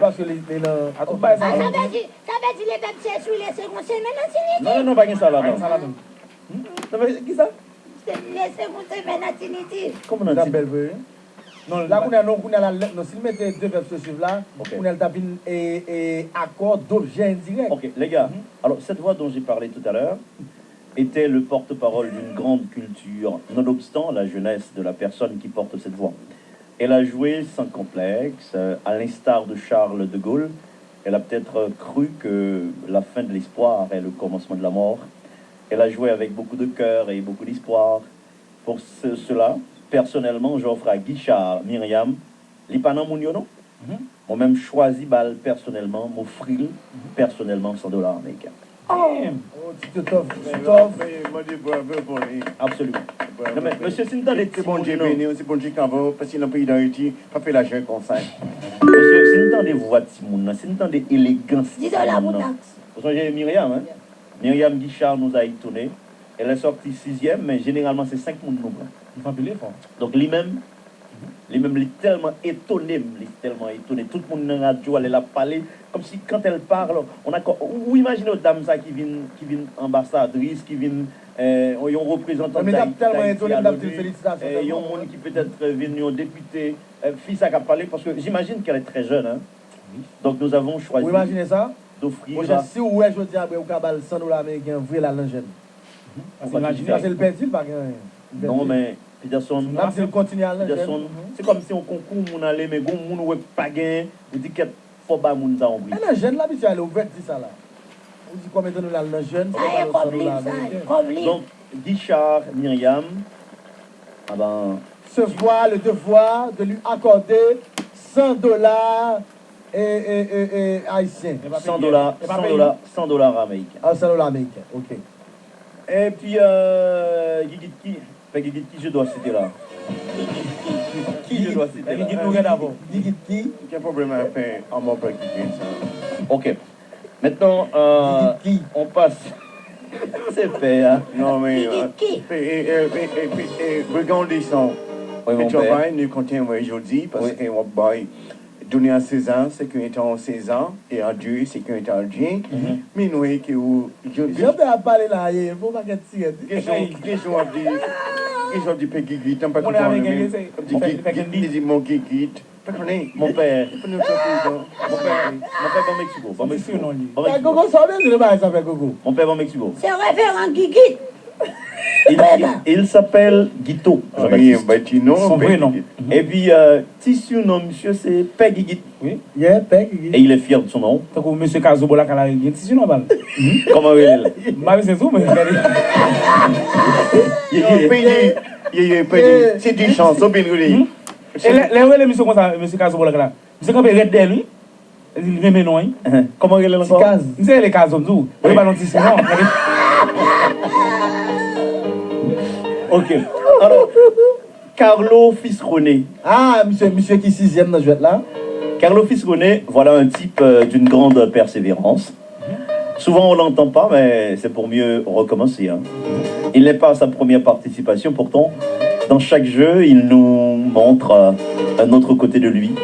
Parce que les Ça veut dire les peuples c'est sur les secondes semaines à Non, non, pas ça là. Ça veut dire qui ça? les secondes semaines à Tiniti. Comment on a dit? Non, là, on a la lettre. Non, s'il mettait deux verbes suivre là, on a le tapin et accord d'objet indirect. Ok, les gars, alors cette voix dont j'ai parlé tout à l'heure était le porte-parole d'une grande culture, nonobstant la jeunesse de la personne qui porte cette voix. Elle a joué sans complexe, à l'instar de Charles de Gaulle. Elle a peut-être cru que la fin de l'espoir est le commencement de la mort. Elle a joué avec beaucoup de cœur et beaucoup d'espoir. Pour cela, personnellement, j'offre à Guichard, Myriam, l'Ipanan Mouniono. Moi-même choisi balle personnellement, m'offrir personnellement $100 américains. Tu t'offres. Absolument. Non, mais monsieur, c'est une c'est bon Dieu béni, c'est bon Dieu quand vous, parce que dans le pays d'Haïti, pas fait l'argent comme ça. Monsieur, c'est une temps de voix de Timoun, c'est une temps d'élégance. Dis-toi la boutax. Vous savez, Myriam, hein? Myriam Guichard nous a étonnés. Elle est sortie 6e, mais généralement, c'est 5 personnes. Il faut appeler fort. Donc, lui-même, il est tellement étonné, Tout le monde dans la radio, elle a parlé, comme si quand elle parle, on a. Ou imaginez aux dames ça qui viennent ambassadrice, qui viennent. Un représentant mais tellement étonné de félicitations. Il y a un monde qui peut-être venu un député, fils à parler, parce que j'imagine qu'elle est très jeune. Hein? Donc, nous avons choisi. Vous imaginez ça? D'offrir. Si vous êtes aujourd'hui à $100 américains, vous la langenne. C'est le pétil, par exemple. Non, mais Peterson, c'est comme si on concourt, on allait, mais on ne pas gagner, on dit qu'il faut pas moun ça en bris. La jeune, là, elle est ouverte, ça là. On dit combien de nous la jeune, donc, Guichard, Myriam, ah ben, se voit le devoir de lui accorder $100 et haïtiens. $100 américains. Ah, $100 américains, ok. Et puis, Guigit qui je dois citer là? Qui je dois citer là? Guigit qui? Quel problème à faire en mon père qui fait ça? Ok. Maintenant, on passe. C'est fait, hein? Non, mais. Regardez ça. Le travail nous contient aujourd'hui parce qu'on va donner à 16 ans, c'est qu'on est en 16 ans, et à Dieu, c'est qu'on est à Dieu. Mais nous, que vous. Je vais parler là, il faut pas qu'elle tire. Question de Peggy, t'as pas de mon Gigit. Mon père va Mexico. Mon père va Mexico. C'est référent Guigui. Il s'appelle Guito. Oui, son vrai nom. Et puis, tissu nom, monsieur, c'est Peggy. Oui, Peggy. Et il est fier de son nom. Donc, monsieur Kazobola, il a un tissu nom. Comment il est? C'est tout, mais c'est du chanson, bien roulé. Et les monsieur comme ça, monsieur Kazobola, là. Monsieur quand il est derrière lui, il remet non. Comment il est encore? C'est les cases, on il va non tissu non. Ok. Alors, Carlo Fisrone. Ah, monsieur qui 6e dans le jeu là. Carlo Fisrone, voilà un type d'une grande persévérance. Souvent on l'entend pas, mais c'est pour mieux recommencer. Hein. Il n'est pas à sa première participation, pourtant, dans chaque jeu, il nous montre un autre côté de lui.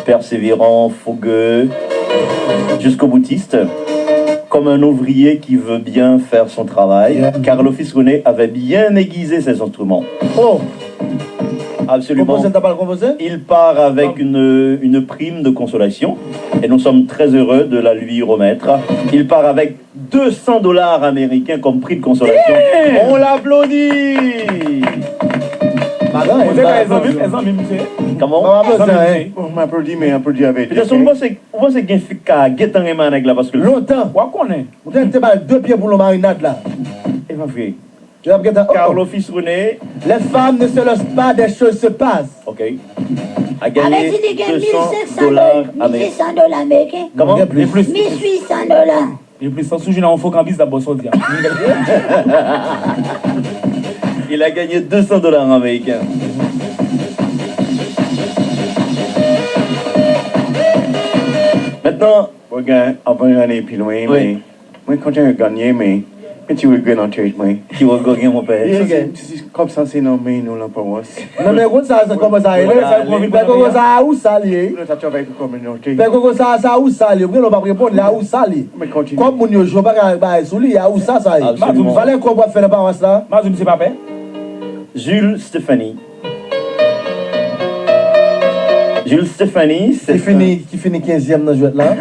Persévérant, fougueux, jusqu'au boutiste. Comme un ouvrier qui veut bien faire son travail, Carlo Fisrone avait bien aiguisé ses instruments. Oh! Absolument. Il part avec une prime de consolation et nous sommes très heureux de la lui remettre. Il part avec $200 américains comme prix de consolation. On l'applaudit! Comment? On m'applaudit, mais applaudit avec. On voit c'est qu'il y a un émanègue là parce que. Longtemps. Quoi qu'on est? Vous avez 2 pieds pour le marinade là. Et ma fille. Carlo Fisrone. Les femmes ne se laissent pas, des choses se passent. Ok. A gagné $200 américains. Comment? $1,800. Les plus sans sujet, on faut qu'un bis d'abord sortir. Il a gagné $200 américains. Maintenant, regarde, après l'année plus loin, mais moi quand j'ai gagné, mais Mais tu regrettes l'entrée, moi. Qui regarde mon père. Comme ça, c'est nommé, nous, la paroisse. Non, mais comme ça, comment ça est? Comment ça, où ça lié? Nous travaillons avec la communauté. Mais comment ça, où ça lié? Pourquoi on va répondre là où ça lié? Mais continue. Comme mon yo, je ne vais pas sous lui, où ça ça est? Absolument. Il fallait qu'on va faire la paroisse là. Mazoum, c'est pas père. Jules Stéphanie. Jules Stéphanie, Qui finit 15e dans le jeu là.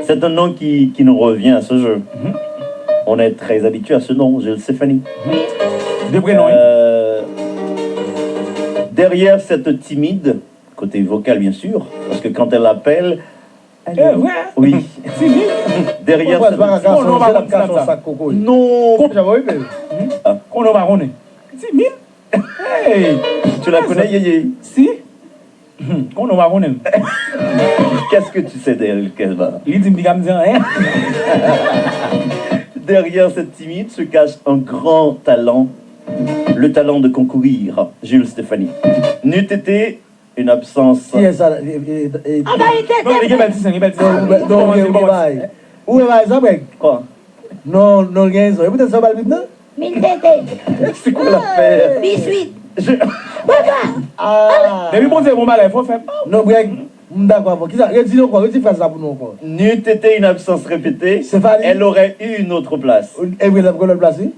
c'est un nom qui nous revient à ce jeu. On est très habitué à ce nom, Jules Stéphanie. Deux prénoms. Derrière cette timide, côté vocal bien sûr, parce que quand elle appelle, Ouais. oui, Timide. derrière Pourquoi cette... c'est pas un garçon, Non, c'est non, un garçon, non, sac coco. Non, J'avais vu. Qu'on va ronner. Timide. Hey. tu la connais, Yéyé? Si. Qu'on va ronner. Qu'est-ce que tu sais d'elle, qu'elle va? Il dit, me dit rien. Derrière cette timide se cache un grand talent, le talent de concourir, Jules Stéphanie. N'eût été une absence... Qui est ça? Ah bah, il était Non, il est bâti, il est bâti. Non, où est ça, mec? Quoi? Non, rien, ça. Et peut-être ça va le vite, non? Mille tétés. C'est quoi l'affaire? Biscuit. Je... Ah! Depuis bon Dieu, bon balai, il faut faire. Non, Greg, d'accord. Qui ça? Dis-nous quoi? Dis ça pour nous encore. N'eût été une absence répétée, Stéphanie. elle aurait eu une autre place. Et oui, la le placer?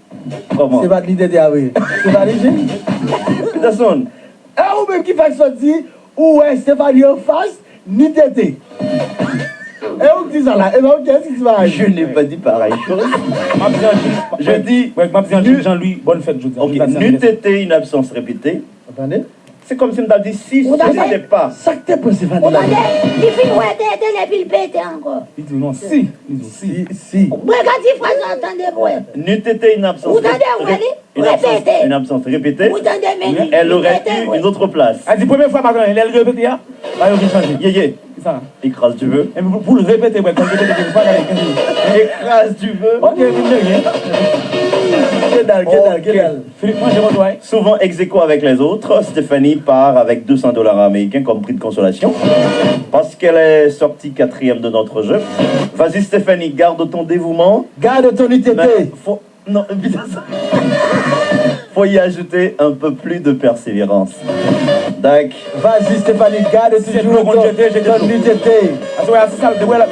Comment? C'est pas de l'idée d'y Stéphanie, Personne. ah, ou même qui fait sortir, ou est Stéphanie en face, ni tété. Et où dit ça là? Et bien, qu'est-ce qui se passe? Je n'ai pas dit pareille chose. Je dis... Ouais, ma petite Jean-Louis, bonne fête, je dis. Ok, n'eût été une absence répétée. Attendez. C'est comme si on t'a dit si Vous ce avez- n'était pas. Ça que t'es pour Stéphanie On là. a des filles ouais, et puis il pète encore. Il dit non, si. Il dit si. Si. Ouais, quand il frappe, j'entendais, ouais. N'eût été une absence Vous entendez, vous allez répéter. une absence répétée, Vous entendez, mais elle aurait eu une autre place. Elle dit première fois, pardon, elle est répétée, hein. Là, il faut changer. Yéyé, C'est ça. écrase tu veux. Et pour le répéter, ouais, quand il répète, il faut pas aller. Écrase tu veux. Ok, vous me rien. Quelle dalle. Philippe, moi, j'ai mon doigt. Souvent ex aequo avec les autres, Stéphanie part avec $200 américains comme prix de consolation parce qu'elle est sortie 4e de notre jeu. Vas-y Stéphanie, garde ton dévouement. Garde ton Mais ITT. faut... Non, putain, ça... faut y ajouter un peu plus de persévérance. Dac. Vas-y Stéphanie, garde toujours ton ITT. Ah, c'est ça, le voilà.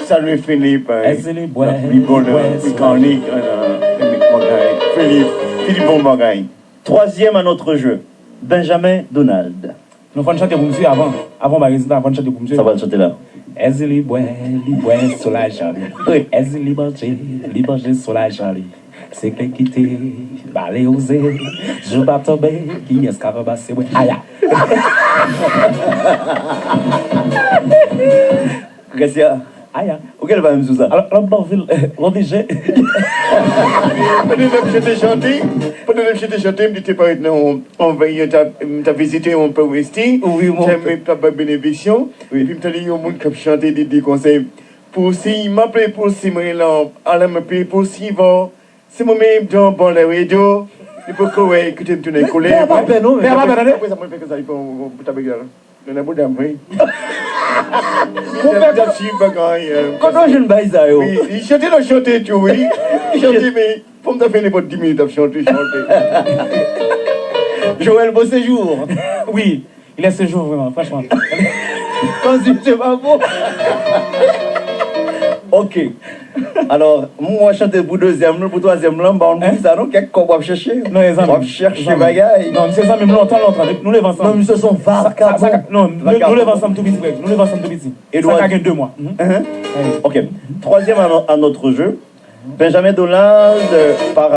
Salut Philippe. Est-ce les bois? Oui, bon, mécanique. Philippe Bombagaï. 3e à notre jeu, Benjamin Donald. Nous allons chanter pour monsieur avant ma résidence, avant de chanter pour monsieur. Ça va le chanter là. Est-ce les bois sur la jolie? Oui. Est-ce les manger sur la jolie? C'est que quitter, balai osé, je vais tomber, qui est-ce qu'à rebasser? Aïe! Gracia. Aïe! Auquel va me ça? Alors, Bonville, l'obligé. Pendant que j'étais chanté, je t'ai parlé, t'as visité un peu Westi. Oui, mon j'ai mis ta bénédiction. Et puis, t'as dit, il y a un monde qui a chanté des conseils. Pour si, il m'appelait pour si, moi, là, alors, m'appelait pour si, bon, c'est moi même dans bon la radio. Il faut que, ouais, écoutez, tu n'es collé. Mais pas peine, non? Mais pas peine, Après, ça m'a fait que ça, il faut, t'as bien, on a beaucoup d'amour. Mon père, quand je ne baise à eux. Oui, il chantait, tu oui. Il chantait, mais pour me faire les bonnes 10 minutes à chanter. Joël, beau séjour. Oui, il est ce jour vraiment, franchement. Quand c'est pas bon. Ok. Alors, moi, je chante pour deuxième, pour troisième, là, on dit ça, non? Qu'est-ce qu'on va chercher? Non, les amis. On va chercher bagaille. Non, c'est ça, même longtemps, nous les ensemble. Non, mais ce sont vagabonds. Non, nous les ensemble tout petit, nous les ensemble tout petit. Edouard. Ça a gagné 2 mois. Ok. 3e à notre jeu, Benjamin Donald par